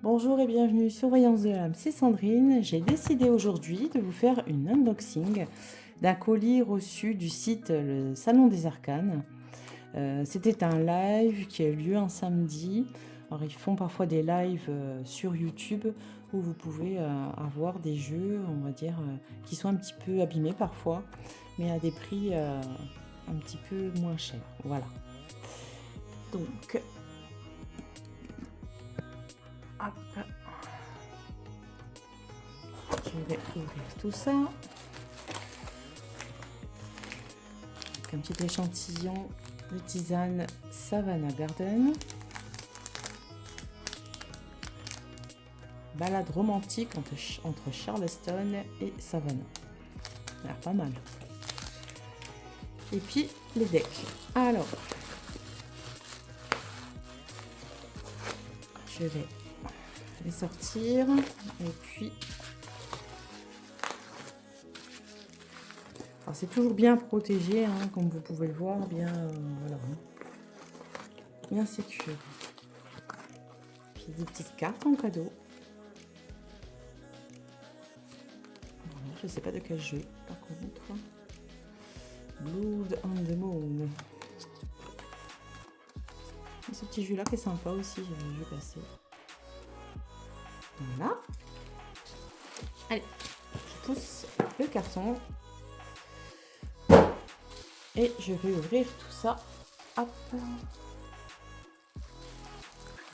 Bonjour et bienvenue sur Voyance de l'âme, c'est Sandrine. J'ai décidé aujourd'hui de vous faire une unboxing d'un colis reçu du site Le Salon des Arcanes. C'était un live qui a eu lieu un samedi. Alors ils font parfois des lives sur YouTube où vous pouvez avoir des jeux, on va dire, qui sont un petit peu abîmés parfois, mais à des prix un petit peu moins chers. Voilà. Donc, hop. Je vais ouvrir tout ça. Donc, un petit échantillon de tisane Savannah Garden. Balade romantique entre Charleston et Savannah. Ça a l'air pas mal. Et puis les decks. Alors, je vais les sortir. Et puis, alors c'est toujours bien protégé, hein, comme vous pouvez le voir, bien, voilà, bien sécurisé. Puis des petites cartes en cadeau. Voilà, je sais pas de quel jeu, par contre. Blood on the Moon. Et ce petit jeu là qui est sympa aussi, j'ai vu passer. Voilà. Allez, je pousse le carton. Et je vais ouvrir tout ça. Hop. Alors,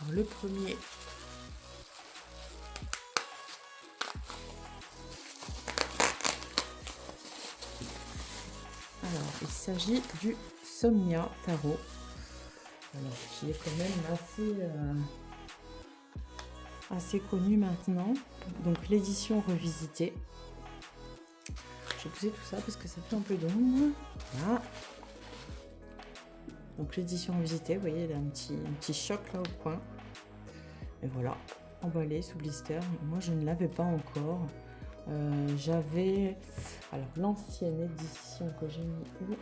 le premier. Alors, il s'agit du Somnia Tarot. Alors, qui est quand même assez connu maintenant. Donc, l'édition revisitée. J'ai poussé tout ça parce que ça fait un peu d'ombre. Voilà. Donc, l'édition revisitée, vous voyez, il y a un petit choc là au coin. Et voilà, emballé sous blister. Moi, je ne l'avais pas encore. J'avais alors l'ancienne édition que j'ai mis où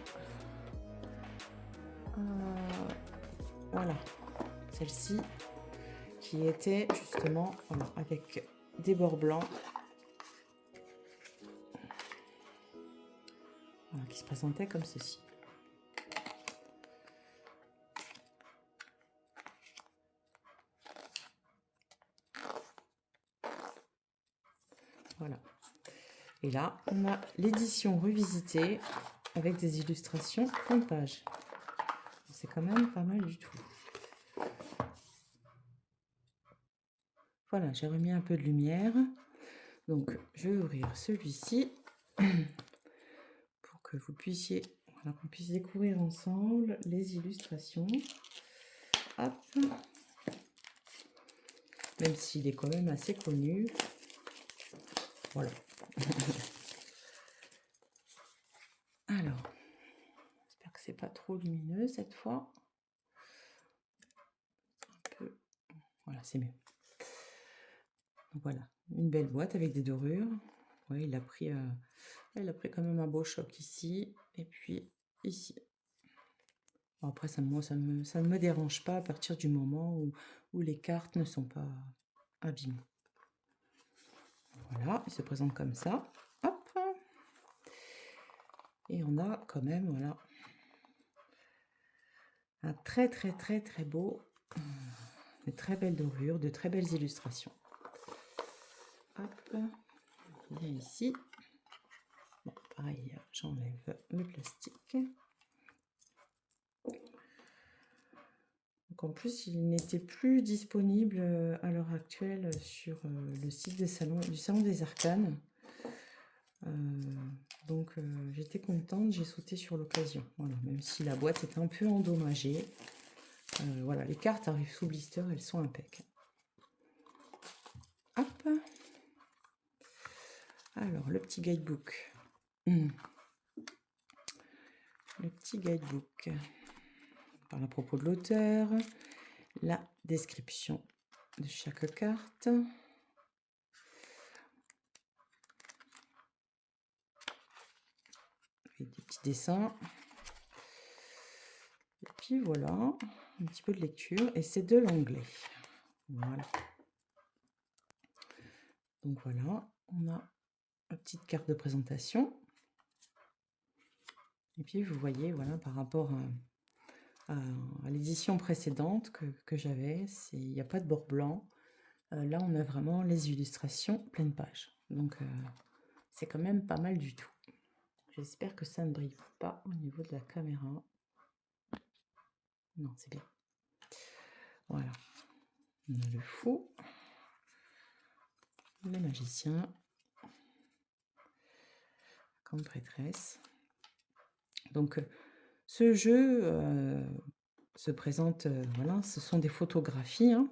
voilà, celle-ci qui était justement voilà, avec des bords blancs, voilà, qui se présentait comme ceci. Voilà. Et là, on a l'édition revisitée avec des illustrations en page. C'est quand même pas mal du tout. Voilà, j'ai remis un peu de lumière. Donc, je vais ouvrir celui-ci pour que vous puissiez, voilà, qu'on puisse découvrir ensemble les illustrations. Hop. Même s'il est quand même assez connu. Voilà. Alors, j'espère que c'est pas trop lumineux cette fois. Un peu. Voilà, c'est mieux. Donc voilà, une belle boîte avec des dorures. Ouais, il a pris quand même un beau choc ici et puis ici. Bon, après, ça ne me dérange pas à partir du moment où les cartes ne sont pas abîmées. Voilà, il se présente comme ça. Hop. Et on a quand même, voilà, un très beau, de très belles dorures, de très belles illustrations. Hop, il y a ici. Bon, pareil, j'enlève le plastique. Donc en plus, il n'était plus disponible à l'heure actuelle sur le site du Salon des Arcanes. Donc j'étais contente, j'ai sauté sur l'occasion. Voilà, même si la boîte est un peu endommagée. Voilà, les cartes arrivent sous blister, elles sont impeccables. Hop. Alors, le petit guidebook. Le petit guidebook. On parle à propos de l'auteur. La description de chaque carte. Et des petits dessins. Et puis voilà, un petit peu de lecture. Et c'est de l'anglais. Voilà. Donc voilà, on a une petite carte de présentation. Et puis vous voyez, voilà, par rapport à l'édition précédente que j'avais, il n'y a pas de bord blanc. Là, on a vraiment les illustrations pleine page. Donc, c'est quand même pas mal du tout. J'espère que ça ne brille pas au niveau de la caméra. Non, c'est bien. Voilà. On a le fou, le magicien, comme prêtresse. Donc, ce jeu se présente, voilà, ce sont des photographies. Hein.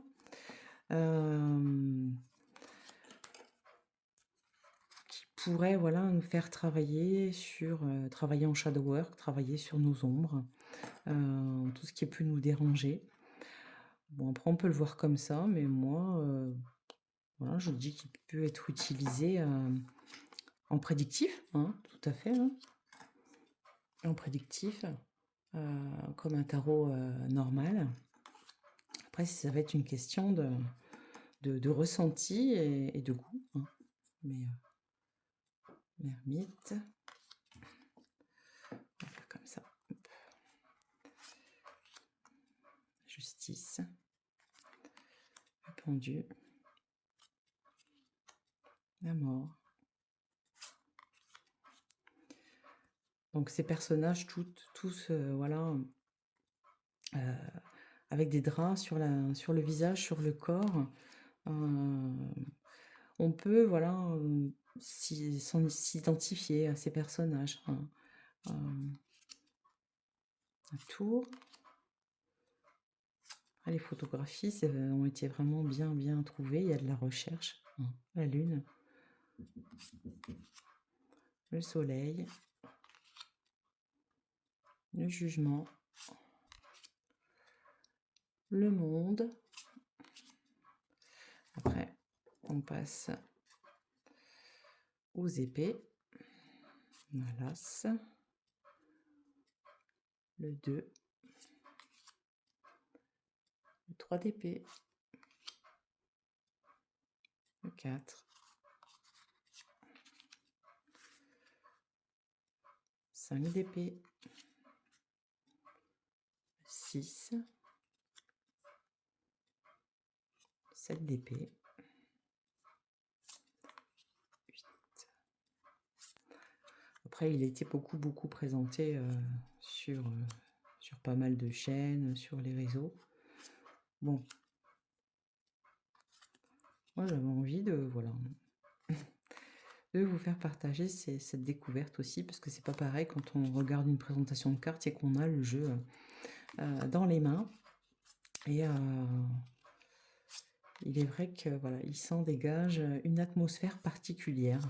Qui pourraient, voilà, nous faire travailler sur, travailler en shadow work, travailler sur nos ombres, tout ce qui peut nous déranger. Bon, après, on peut le voir comme ça, mais moi, voilà, je dis qu'il peut être utilisé en prédictif, hein, tout à fait, hein, en prédictif, comme un tarot normal. Après, ça va être une question de ressenti et de goût. Hein. Mais l'ermite, on va faire comme ça. Hop. Justice, le pendu, la mort. Donc ces personnages, tous, voilà, avec des draps sur le visage, sur le corps. On peut, voilà, s'identifier à ces personnages. Hein. Un tour. Ah, les photographies ont été vraiment bien trouvées. Il y a de la recherche. Hein. La lune. Le soleil. Le jugement. Le monde. Après, on passe aux épées. L'as. Le 2. Le 3 d'épée. Le 4. 5 d'épée. 6. 7 d'épée. 8. Après, il a été beaucoup présenté sur pas mal de chaînes, sur les réseaux. Bon. Moi, j'avais envie voilà, de vous faire partager cette découverte aussi, parce que c'est pas pareil quand on regarde une présentation de cartes et qu'on a le jeu dans les mains. Et il est vrai que voilà, il s'en dégage une atmosphère particulière.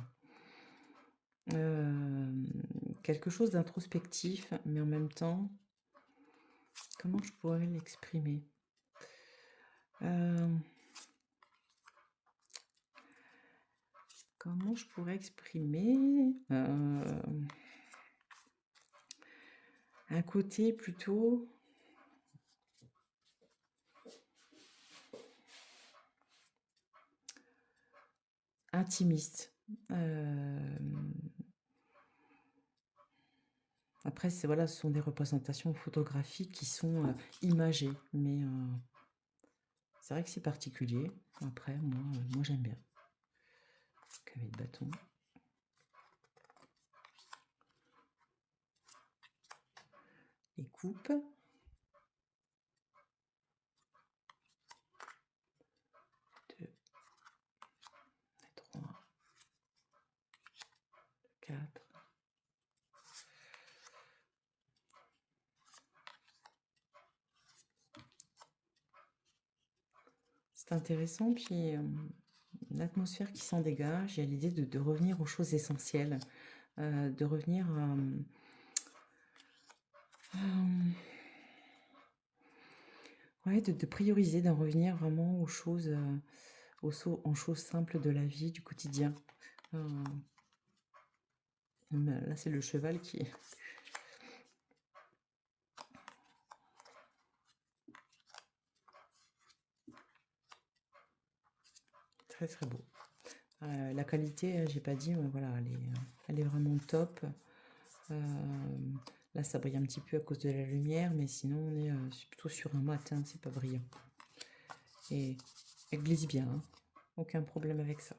Quelque chose d'introspectif, mais en même temps, comment je pourrais l'exprimer? Comment je pourrais exprimer un côté plutôt intimiste. Après, voilà, ce sont des représentations photographiques qui sont imagées, mais c'est vrai que c'est particulier. Après, moi j'aime bien. Avec bâton. Les coupes. 2, 3, 4. C'est intéressant, puis une atmosphère qui s'en dégage. Il y a l'idée de revenir aux choses essentielles, de revenir ouais, de prioriser, d'en revenir vraiment aux choses, en choses simples de la vie, du quotidien. Là, c'est le cheval qui est... Très beau. La qualité, j'ai pas dit, mais voilà, elle est vraiment top. Là, ça brille un petit peu à cause de la lumière, mais sinon, on est plutôt sur un mat, hein, c'est pas brillant. Et elle glisse bien, hein, aucun problème avec ça.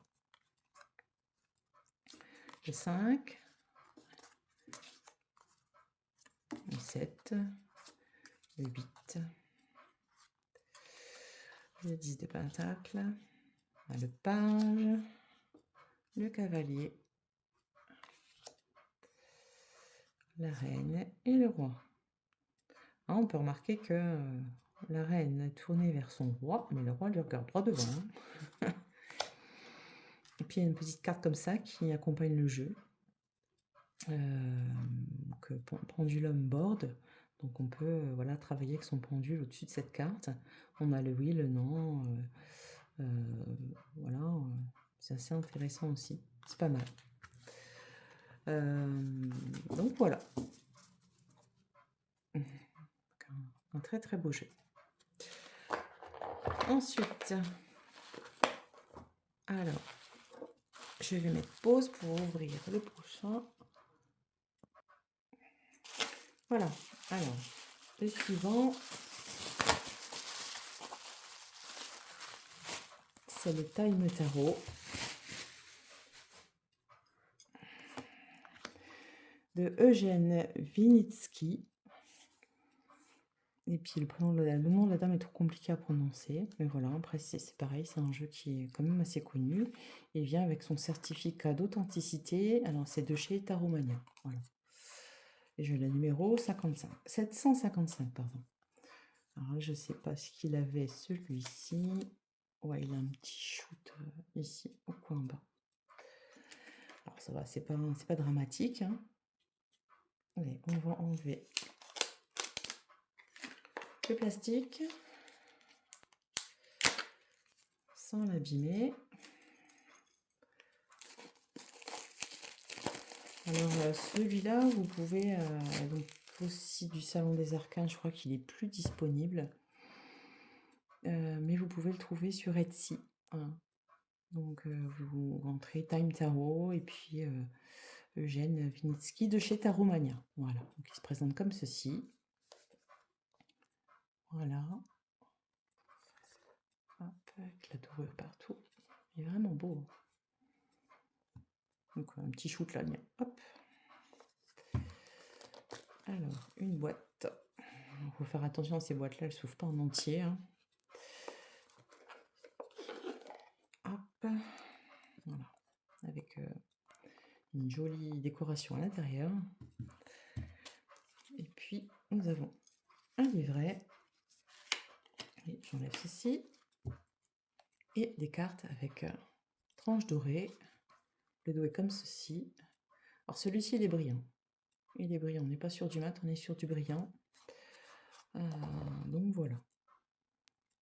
Le 5, le 7, le 8, le 10 de pentacle, le page, le cavalier, la reine et le roi. Ah, on peut remarquer que la reine est tournée vers son roi, mais le roi lui regarde droit devant, hein. Et puis il y a une petite carte comme ça qui accompagne le jeu. Donc, pendulum board. Donc on peut voilà, travailler avec son pendule au-dessus de cette carte. On a le oui, le non. Voilà, c'est assez intéressant aussi. C'est pas mal. Donc voilà. Un très très beau jeu. Ensuite, alors, je vais mettre pause pour ouvrir le prochain. Voilà, alors, le suivant, c'est le Time Tarot. De Eugène Vinitsky. Et puis le nom de la dame est trop compliqué à prononcer. Mais voilà, après c'est pareil, c'est un jeu qui est quand même assez connu. Il vient avec son certificat d'authenticité. Alors c'est de chez Taromania. Voilà. Et je l'ai numéro 55. 755, pardon. Alors je sais pas ce qu'il avait celui-ci. Ouais, il a un petit shoot ici au coin bas. Alors ça va, c'est pas dramatique, hein. Allez, on va enlever le plastique sans l'abîmer. Alors celui-là, vous pouvez donc aussi du Salon des Arcanes, je crois qu'il est plus disponible, mais vous pouvez le trouver sur Etsy, hein. Donc vous rentrez Time Tarot et puis Eugène Vinitsky de chez Taromania. Voilà, donc il se présente comme ceci. Voilà. Hop, avec la dorure partout. Il est vraiment beau. Donc un petit shoot là, hop. Alors, une boîte. Il faut faire attention à ces boîtes-là, elles ne s'ouvrent pas en entier, hein. Hop. Voilà. Avec une jolie décoration à l'intérieur. Et puis, nous avons un livret. Et j'enlève ceci. Et des cartes avec tranche dorée. Le dos est comme ceci. Alors celui-ci, il est brillant. Il est brillant. On n'est pas sur du mat, on est sur du brillant. Donc voilà.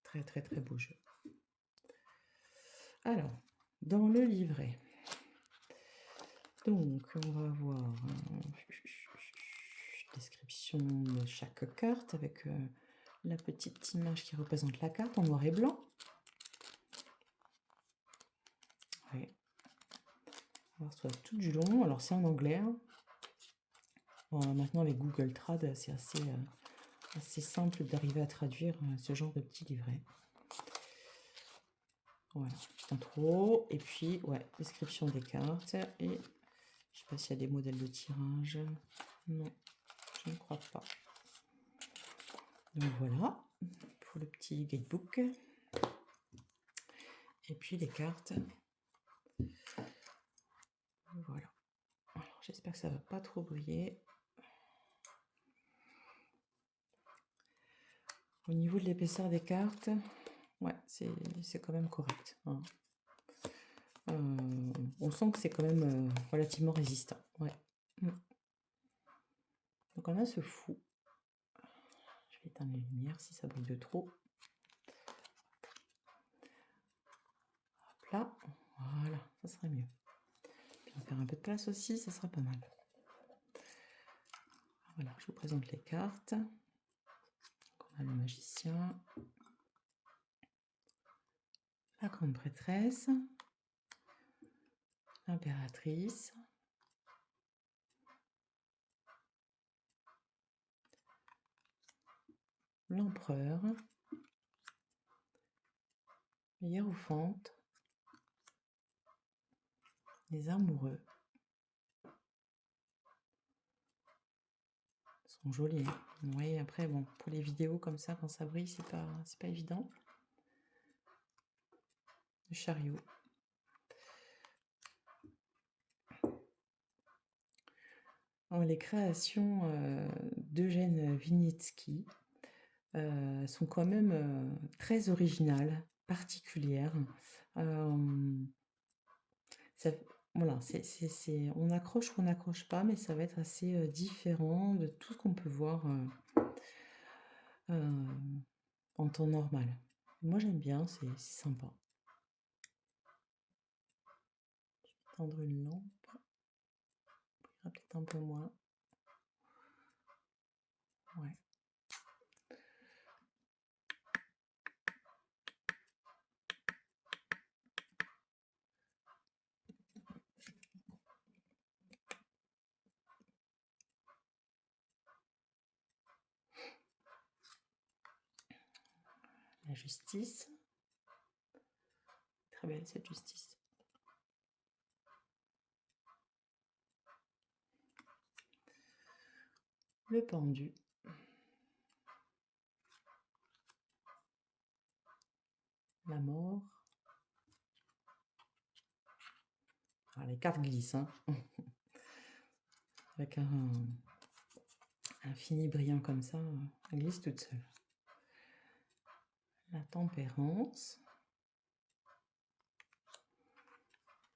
Très très très beau jeu. Alors, dans le livret, donc on va avoir description de chaque carte avec la petite image qui représente la carte en noir et blanc. Ouais. Alors, soit tout du long. Alors c'est en anglais, hein. Bon, maintenant avec Google Trad, c'est assez simple d'arriver à traduire ce genre de petit livret. Voilà, petite intro. Et puis, ouais, description des cartes. Et je sais pas s'il y a des modèles de tirage. Non, je ne crois pas. Donc voilà, pour le petit guidebook. Et puis les cartes. Voilà. Alors j'espère que ça va pas trop briller. Au niveau de l'épaisseur des cartes, ouais, c'est quand même correct, hein. On sent que c'est quand même relativement résistant. Ouais. Donc on a ce fou. Je vais éteindre les lumières si ça brille de trop. Hop là, voilà, ça serait mieux. Puis on va faire un peu de place aussi, ça sera pas mal. Voilà, je vous présente les cartes. Donc on a le magicien, la grande prêtresse, Impératrice. L'empereur. Hiérophante. Les amoureux. Ils sont jolis. Hein. Oui, après, bon, pour les vidéos comme ça, quand ça brille, c'est pas évident. Le chariot. Alors, les créations d'Eugène Vinitsky sont quand même très originales, particulières. Ça, voilà, on accroche ou on n'accroche pas, mais ça va être assez différent de tout ce qu'on peut voir en temps normal. Moi, j'aime bien, c'est sympa. Je vais tendre une lampe. Peut-être un peu moins. Ouais. La justice. Très belle cette justice. Le pendu. La mort. Alors, les cartes glissent, hein. Avec un fini brillant comme ça, elle glisse toute seule. La tempérance.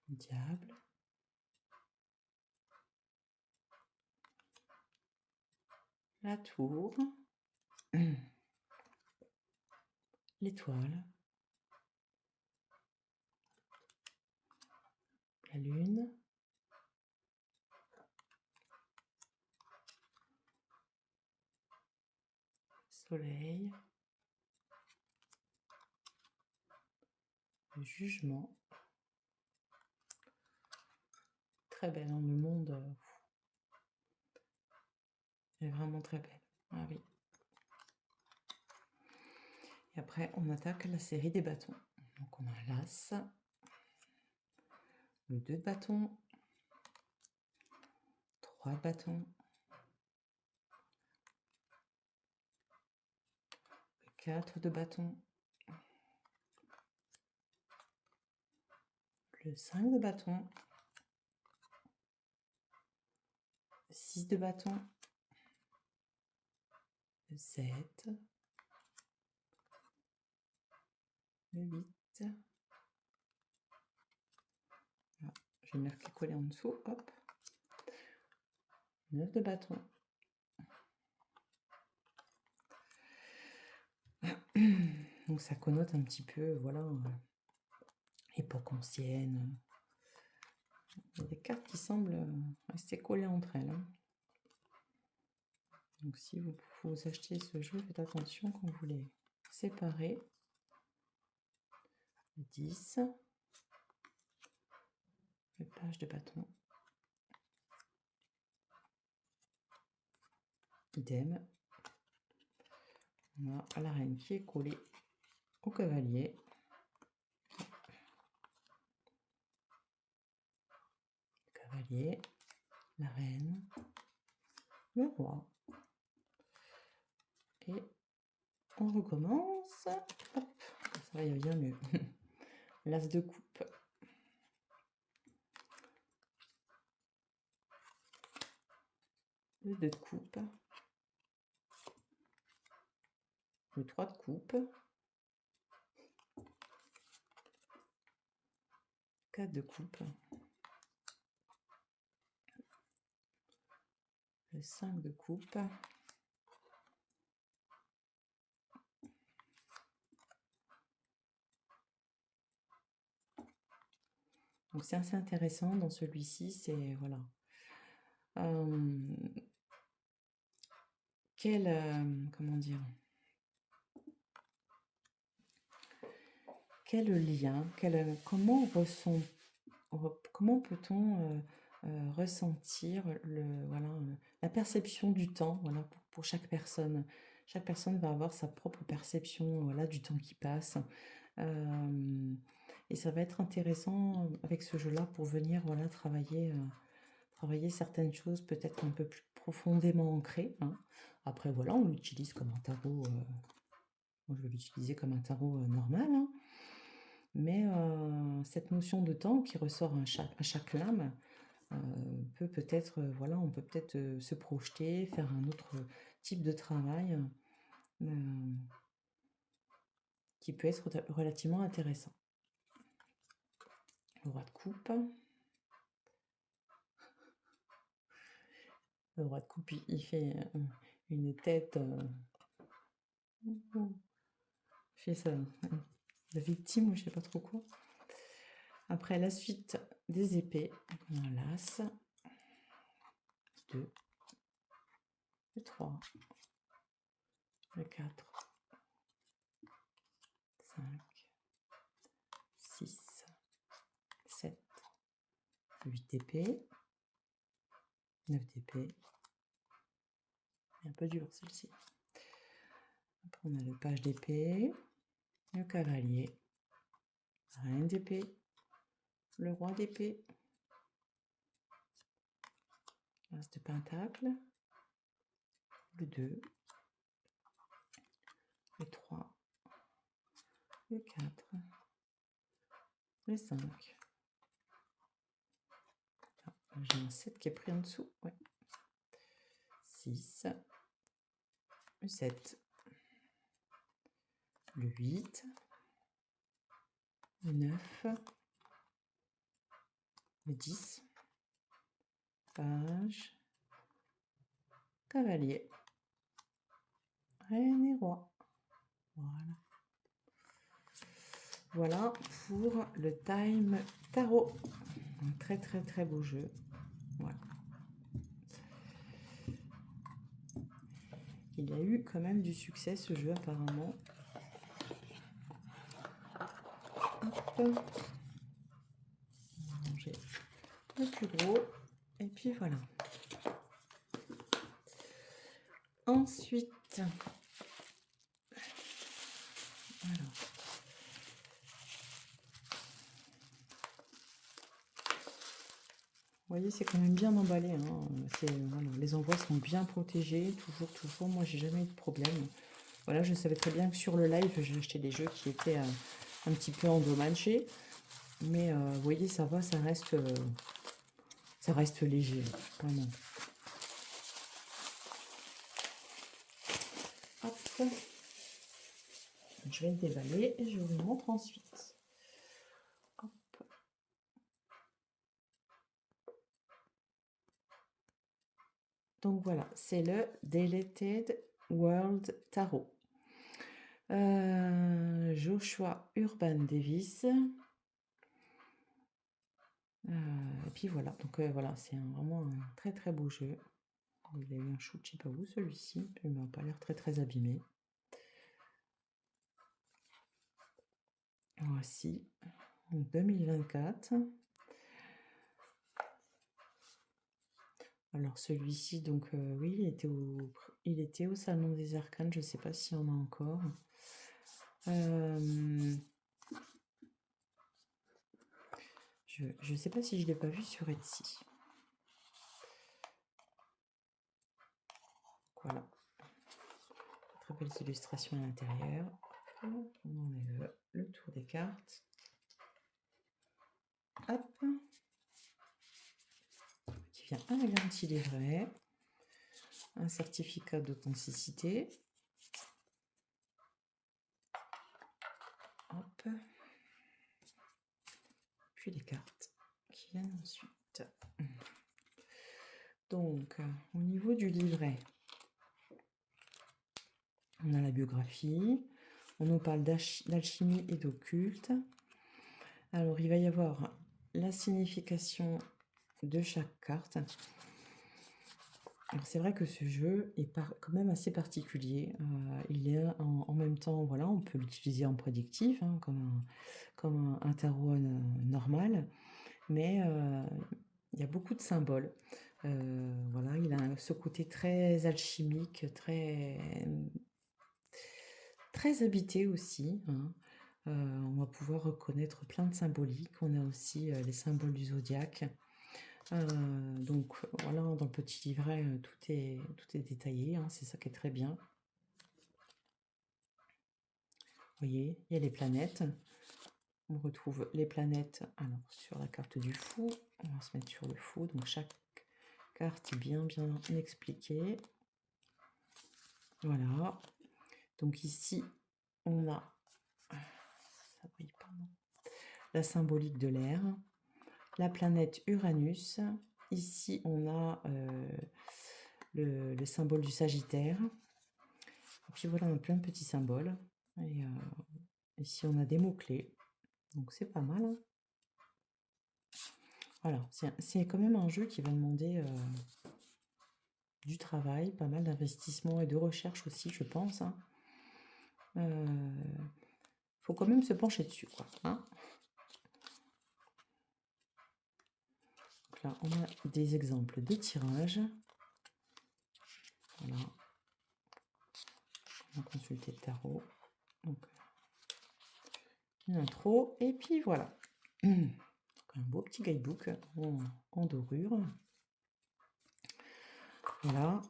Diable. La tour. L'étoile. La lune. Soleil. Le jugement. Très belle, hein, le monde. Elle est vraiment très belle. Ah oui. Et après, on attaque la série des bâtons. Donc, on a l'as, le 2 de bâton, 3 de bâton, le 4 de bâton, le 5 de bâton, 6 de bâton, le 7, le 8. Ah, je vais marquer coller en dessous, hop. 9 de bâton. Donc ça connote un petit peu, voilà, époque ancienne. Il y a des cartes qui semblent rester collées entre elles. Hein. Donc si vous achetez ce jeu, faites attention quand vous les séparez. 10. Le page de bâton. Idem. On a la reine qui est collée au cavalier. Le cavalier, la reine, le roi. Et on recommence. Hop, ça va, il y a bien mieux. L'as de coupe. Le 2 de coupe. Le 3 de coupe. 4 de coupe. Le 5 de coupe. Donc c'est assez intéressant dans celui-ci, c'est voilà. Comment dire, quel lien, comment comment peut-on ressentir la perception du temps, voilà, pour chaque personne. Chaque personne va avoir sa propre perception, voilà, du temps qui passe. Euh, et ça va être intéressant avec ce jeu-là pour venir, voilà, travailler certaines choses peut-être un peu plus profondément ancrées, hein. Après, voilà, on l'utilise comme un tarot. Moi, je vais l'utiliser comme un tarot normal, hein. Mais cette notion de temps qui ressort à chaque lame peut-être, voilà, on peut peut-être se projeter, faire un autre type de travail qui peut être relativement intéressant. Le roi de coupe. Le roi de coupe, il fait une tête. Il fait ça, la victime, ou je sais pas trop quoi. Après, la suite des épées. Un l'as. 2. Le 3. Le 4. 5. 6. 7. 8 d'épée. 9 d'épée. Un peu dur celle-ci. Après, on a le page d'épée, le cavalier, la reine d'épée, le roi d'épée, l'as de pentacle, le 2, le 3, le 4, le 5. Ah, j'ai un 7 qui est pris en dessous. Ouais. 6, le 7, le 8, le 9, le 10, page, cavalier, reine et roi. Voilà. Voilà pour le Time Tarot. Un très très très beau jeu. Voilà. Il a eu quand même du succès ce jeu apparemment. Hop. J'ai le plus gros. Et puis voilà. Ensuite, alors, vous voyez, c'est quand même bien emballé, hein. Voilà, les envois sont bien protégés, toujours. Moi, j'ai jamais eu de problème. Voilà, je savais très bien que sur le live, j'ai acheté des jeux qui étaient un petit peu endommagés. Mais vous voyez, ça va, ça reste léger, vraiment. Hop. Je vais le déballer et je vous le montre ensuite. Hop. Donc voilà, c'est le Deleted World Tarot. Joshua Urban Davis. Et puis voilà, donc voilà, c'est vraiment un très très beau jeu. Il a eu un shoot, je sais pas où, celui-ci, il m'a pas l'air très très abîmé. Voici, en 2024. Alors celui-ci, donc oui, il était au Salon des Arcanes, je sais pas s'il y en a encore. Je sais pas si je l'ai pas vu sur Etsy. Voilà. Très belles illustrations à l'intérieur. On enlève le tour des cartes. Hop. Qui vient un garantie livret. Un certificat d'authenticité. Hop. Puis les cartes qui viennent ensuite. Donc, au niveau du livret, on a la biographie. On nous parle d'alchimie et d'occulte. Alors, il va y avoir la signification de chaque carte. Alors, c'est vrai que ce jeu est quand même assez particulier. Il est en même temps, voilà, on peut l'utiliser en prédictif, hein, comme un tarot normal. mais il y a beaucoup de symboles. Voilà, il a ce côté très alchimique, très habité aussi, hein. On va pouvoir reconnaître plein de symboliques. On a aussi les symboles du zodiaque. Donc voilà, dans le petit livret, tout est détaillé, hein, c'est ça qui est très bien. Vous voyez, il y a les planètes. On retrouve les planètes alors sur la carte du fou. On va se mettre sur le fou. Donc chaque carte est bien expliquée. Voilà. Donc ici, on a ça brille pas, non, la symbolique de l'air, la planète Uranus. Ici, on a le symbole du Sagittaire. Et puis voilà, on a plein de petits symboles. Et ici, on a des mots-clés. Donc c'est pas mal, hein. Voilà, c'est quand même un jeu qui va demander du travail, pas mal d'investissement et de recherche aussi, je pense, hein. Faut quand même se pencher dessus, quoi, hein. Donc là, on a des exemples de tirage. Voilà. On va consulter le tarot. Donc, une intro, et puis voilà. Donc, un beau petit guidebook en dorure. Voilà.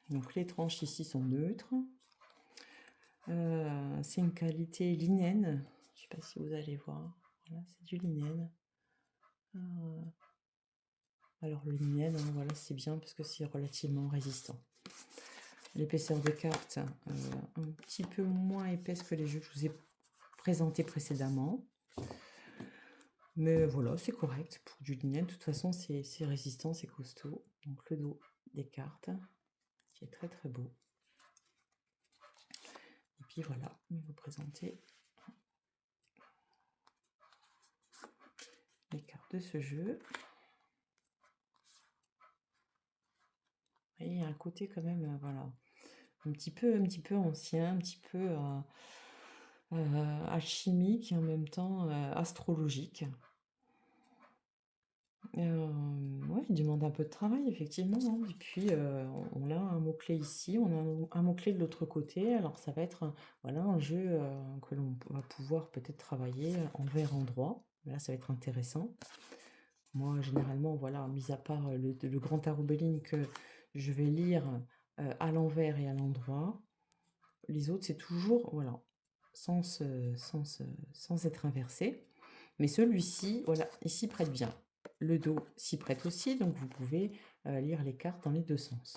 Donc les tranches ici sont neutres. C'est une qualité linéenne. Je ne sais pas si vous allez voir. Voilà, c'est du linéenne. Alors le linéenne, hein, voilà, c'est bien parce que c'est relativement résistant. L'épaisseur des cartes, un petit peu moins épaisse que les jeux que je vous ai présentés précédemment. Mais voilà, c'est correct pour du linéenne. De toute façon, c'est résistant, c'est costaud. Donc le dos des cartes, qui est très très beau. Et puis voilà, je vais vous présenter les cartes de ce jeu. Et il y a un côté quand même, voilà, un petit peu ancien, un petit peu alchimique et en même temps astrologique. Ouais, il demande un peu de travail, effectivement, hein. Et puis, on a un mot-clé ici, on a un mot-clé de l'autre côté. Alors, ça va être voilà, un jeu que l'on va pouvoir peut-être travailler envers endroit. Là, ça va être intéressant. Moi, généralement, voilà, mis à part le grand tarot Béline que je vais lire à l'envers et à l'endroit, les autres, c'est toujours, voilà, sans être inversé. Mais celui-ci, voilà, il s'y prête bien. Le dos s'y prête aussi, donc vous pouvez lire les cartes dans les deux sens.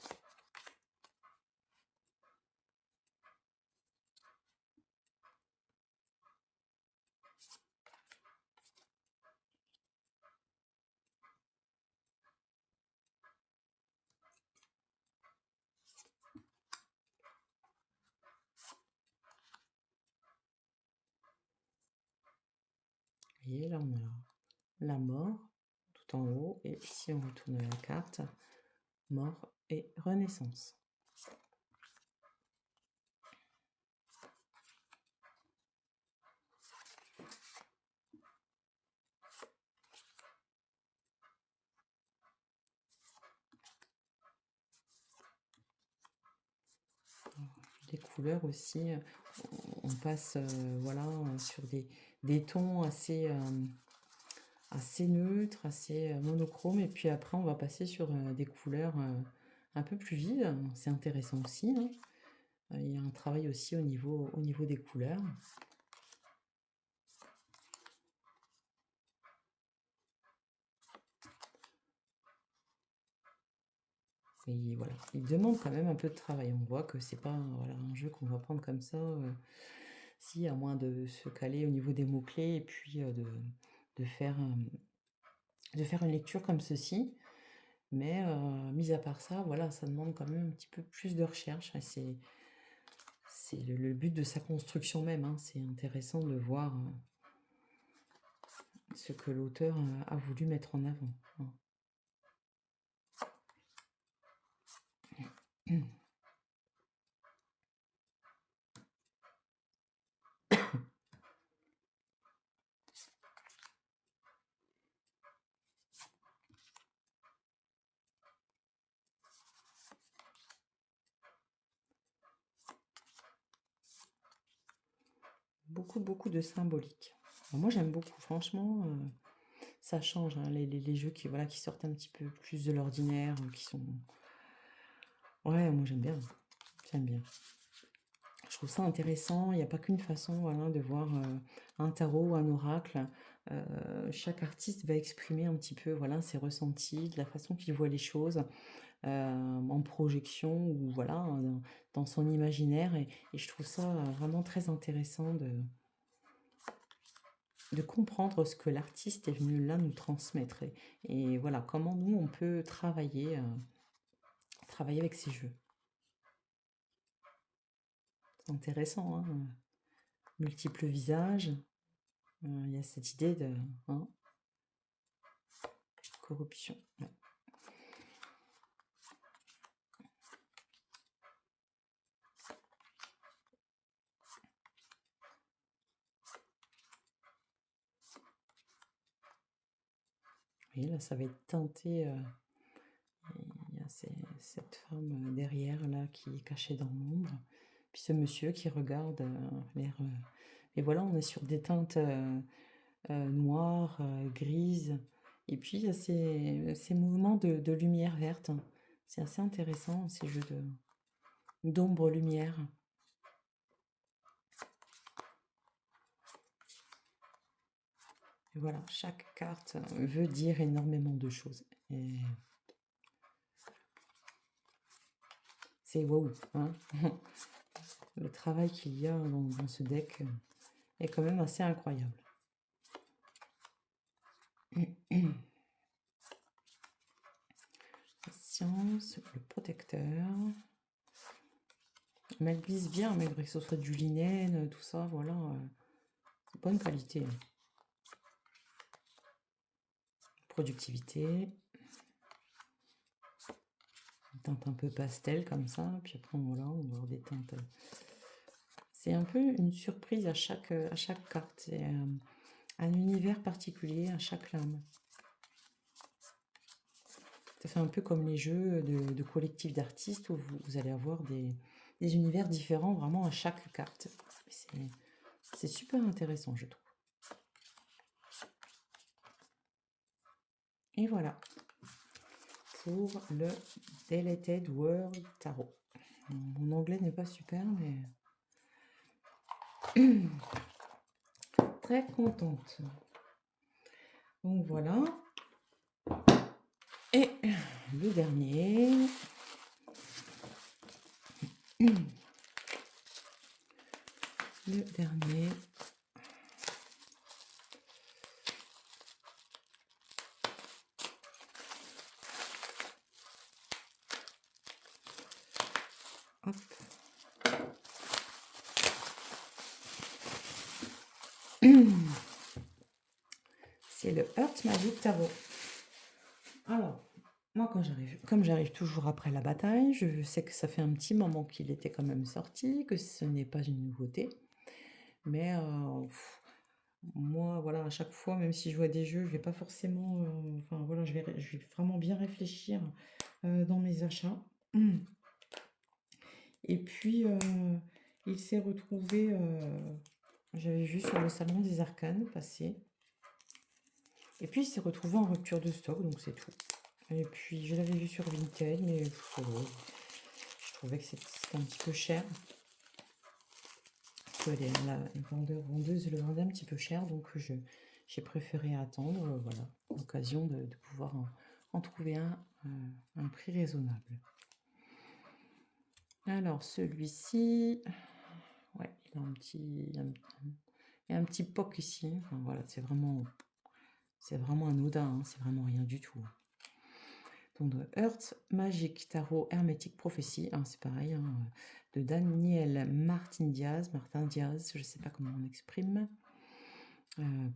Vous voyez, là, on a la mort tout en haut, et si on retourne la carte, mort et renaissance. Les couleurs aussi, on passe voilà, sur des tons assez neutres, assez monochromes, et puis après on va passer sur des couleurs un peu plus vives. C'est intéressant aussi, hein. Il y a un travail aussi au niveau des couleurs. Et voilà, il demande quand même un peu de travail. On voit que c'est pas voilà, un jeu qu'on va prendre comme ça, si, à moins de se caler au niveau des mots-clés et puis de faire, de faire une lecture comme ceci. Mais mis à part ça, voilà, ça demande quand même un petit peu plus de recherche. Et c'est le but de sa construction même, hein. C'est intéressant de voir ce que l'auteur a voulu mettre en avant, hein. beaucoup de symbolique. Alors moi, j'aime beaucoup, franchement, ça change, hein, les jeux qui, voilà, qui sortent un petit peu plus de l'ordinaire, qui sont... Ouais, moi j'aime bien, j'aime bien. Je trouve ça intéressant, il n'y a pas qu'une façon, voilà, de voir un tarot ou un oracle. Chaque artiste va exprimer un petit peu, voilà, ses ressentis, de la façon qu'il voit les choses, en projection ou voilà, dans son imaginaire. Et je trouve ça vraiment très intéressant de comprendre ce que l'artiste est venu là nous transmettre. Et voilà, comment nous, on peut travailler avec ces jeux. C'est intéressant, hein. Multiples visages. Il y a cette idée de hein, corruption. Ouais. Et là, ça va être teinté. Il y a cette femme derrière là qui est cachée dans l'ombre. Puis ce monsieur qui regarde l'air. Et voilà, on est sur des teintes noires, grises. Et puis il y a ces mouvements de lumière verte. C'est assez intéressant, ces jeux d'ombre-lumière. Et voilà, chaque carte veut dire énormément de choses. Et c'est waouh, hein. Le travail qu'il y a dans ce deck est quand même assez incroyable. Science, le protecteur. Mais elle glisse bien, malgré que ce soit du linen, tout ça, voilà. Bonne qualité. Productivité. Une teinte un peu pastel comme ça. Puis après, voilà, on va avoir des teintes. C'est un peu une surprise à chaque carte. C'est un univers particulier à chaque lame. Ça fait un peu comme les jeux de collectifs d'artistes où vous allez avoir des univers différents vraiment à chaque carte. C'est super intéressant, je trouve. Et voilà pour le Deleted World Tarot. Mon anglais n'est pas super, mais très contente. Donc voilà. Et le dernier. Le dernier. Hop. C'est le Heart Magic Tarot. Alors, moi, comme j'arrive toujours après la bataille, je sais que ça fait un petit moment qu'il était quand même sorti, que ce n'est pas une nouveauté. Mais moi, voilà, à chaque fois, même si je vois des jeux, je vais pas forcément. Enfin, voilà, je vais vraiment bien réfléchir dans mes achats. Et puis, il s'est retrouvé. J'avais vu sur le salon des arcanes passer. Et puis, il s'est retrouvé en rupture de stock, donc c'est tout. Et puis, je l'avais vu sur Vinted, mais je trouvais que c'était un petit peu cher. Que la vendeuse le vendait un petit peu cher, donc j'ai préféré attendre, voilà, l'occasion de pouvoir en trouver un prix raisonnable. Alors, celui-ci, ouais, il y a un petit POC ici. Enfin, voilà, c'est vraiment anodin, hein, c'est vraiment rien du tout. Donc, Heart Magic Tarot Hermétique Prophétie, hein, c'est pareil, hein, de Daniel Martin Diaz, je ne sais pas comment on exprime.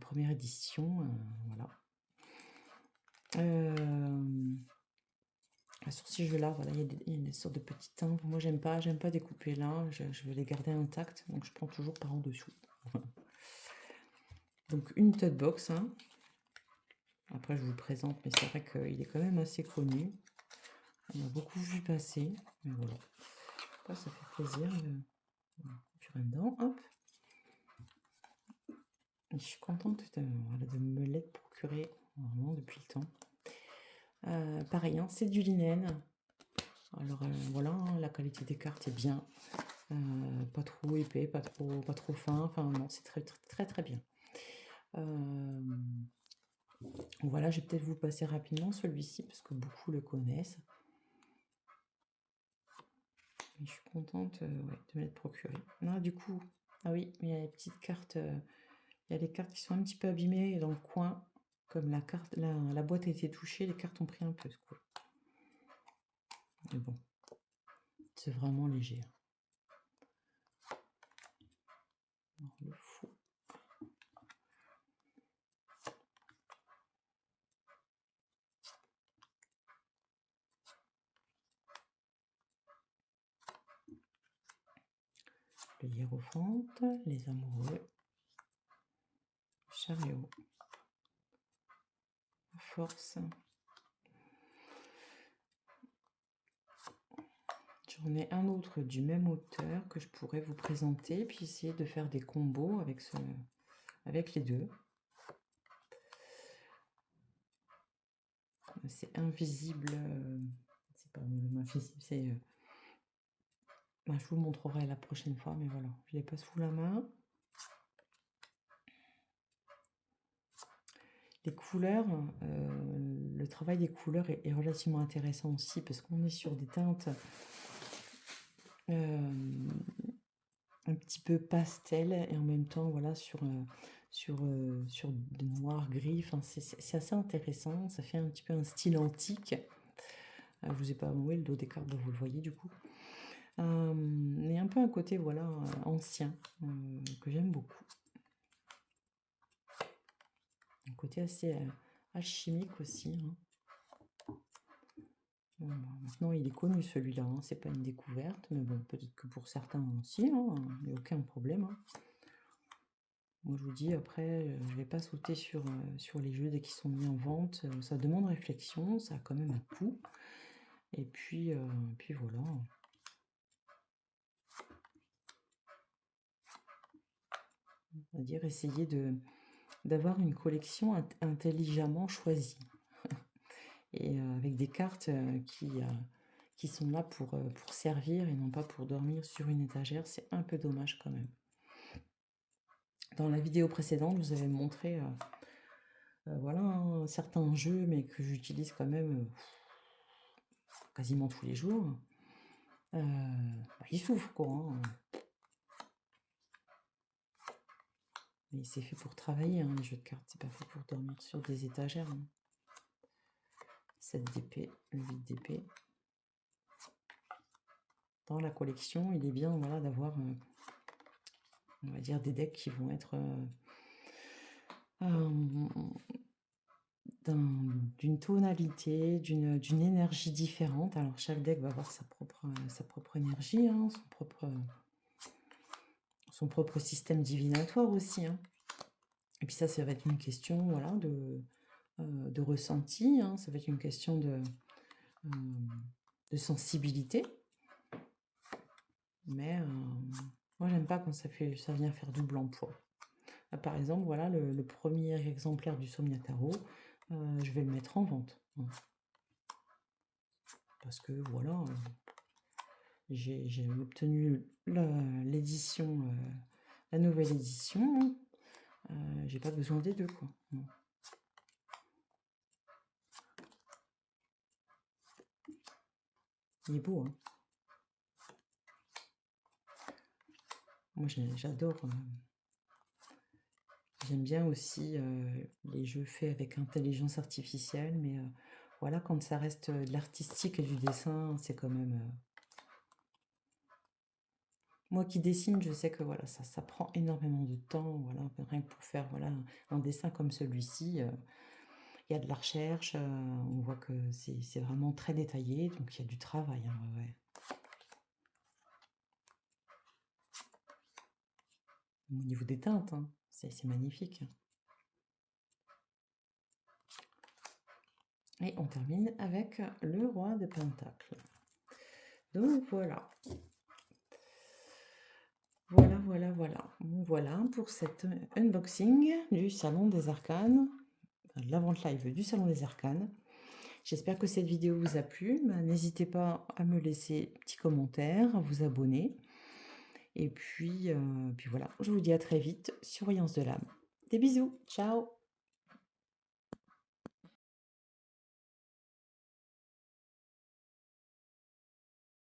Première édition, voilà. Sur ces jeux-là, voilà, il y a des sortes de petits timbres. Moi, j'aime pas découper là. Je veux les garder intacts, donc je prends toujours par en dessous. Donc une tote box. Hein. Après, je vous le présente, mais c'est vrai qu'il est quand même assez connu. On a beaucoup vu passer, mais voilà. Après, ça fait plaisir. Puis dedans, hop. je suis contente voilà, de me l'être procuré vraiment depuis le temps. Pareil, hein, c'est du linen. Alors voilà, hein, la qualité des cartes est bien. Pas trop épais, pas trop fin. Enfin non, c'est très très très très bien. Voilà, je vais peut-être vous passer rapidement celui-ci parce que beaucoup le connaissent. Et je suis contente ouais, de me l'être procuré. Ah, du coup, ah oui, il y a les petites cartes. Il y a les cartes qui sont un petit peu abîmées dans le coin. Comme la boîte a été touchée, les cartes ont pris un peu ce coup. Mais bon, c'est vraiment léger. Alors, le fou. Le hiérophante, les amoureux, chariot, force. J'en ai un autre du même auteur que je pourrais vous présenter, puis essayer de faire des combos avec les deux. C'est invisible, c'est pas invisible, c'est... je vous le montrerai la prochaine fois, mais voilà, je les passe sous la main. Les couleurs, le travail des couleurs est relativement intéressant aussi parce qu'on est sur des teintes un petit peu pastel et en même temps voilà sur de noir gris. Enfin, c'est assez intéressant, ça fait un petit peu un style antique. Je vous ai pas montré le dos des cartes, vous le voyez du coup. Et un peu un côté voilà ancien que j'aime beaucoup. Un côté assez alchimique aussi. Hein. Bon, maintenant il est connu celui-là, hein. C'est pas une découverte, mais bon, peut-être que pour certains aussi, hein, il n'y a aucun problème. Hein. Moi je vous dis, après, je vais pas sauter sur les jeux dès qu'ils sont mis en vente. Ça demande réflexion, ça a quand même un coût. Et puis voilà. On va dire essayer d'avoir une collection intelligemment choisie. Et avec des cartes qui sont là pour servir et non pas pour dormir sur une étagère, c'est un peu dommage quand même. Dans la vidéo précédente, je vous avais montré voilà, hein, certains jeux, mais que j'utilise quand même quasiment tous les jours. Ils souffrent quoi. Hein. Mais c'est fait pour travailler, hein, les jeux de cartes, c'est pas fait pour dormir sur des étagères. Hein. 7 d'épée, 8 d'épée. Dans la collection, il est bien voilà, d'avoir, on va dire, des decks qui vont être d'une tonalité, d'une énergie différente. Alors chaque deck va avoir sa propre énergie, hein, son propre système divinatoire aussi. Hein. Et puis ça va être une question voilà, de ressenti, hein, ça va être une question de sensibilité. Mais moi j'aime pas quand ça vient faire double emploi. Là, par exemple, voilà le premier exemplaire du Somnia Tarot, je vais le mettre en vente. Hein. Parce que voilà, j'ai obtenu l'édition, la nouvelle édition. J'ai pas besoin des deux quoi. Non. Il est beau. Hein. Moi j'adore. J'aime bien aussi les jeux faits avec intelligence artificielle, mais voilà, quand ça reste de l'artistique et du dessin, c'est quand même... Moi qui dessine, je sais que voilà, ça prend énormément de temps, voilà, rien que pour faire voilà, un dessin comme celui-ci. Il y a de la recherche, on voit que c'est vraiment très détaillé, donc il y a du travail. Hein, ouais. Au niveau des teintes, hein, c'est magnifique. Et on termine avec le roi de Pentacle. Donc voilà. Voilà, voilà, voilà. Bon, voilà pour cet unboxing du Salon des Arcanes, enfin, de la vente live du Salon des Arcanes. J'espère que cette vidéo vous a plu. Ben, n'hésitez pas à me laisser un petit commentaire, à vous abonner. Et puis voilà, je vous dis à très vite sur Voyance de l'âme. Des bisous, ciao!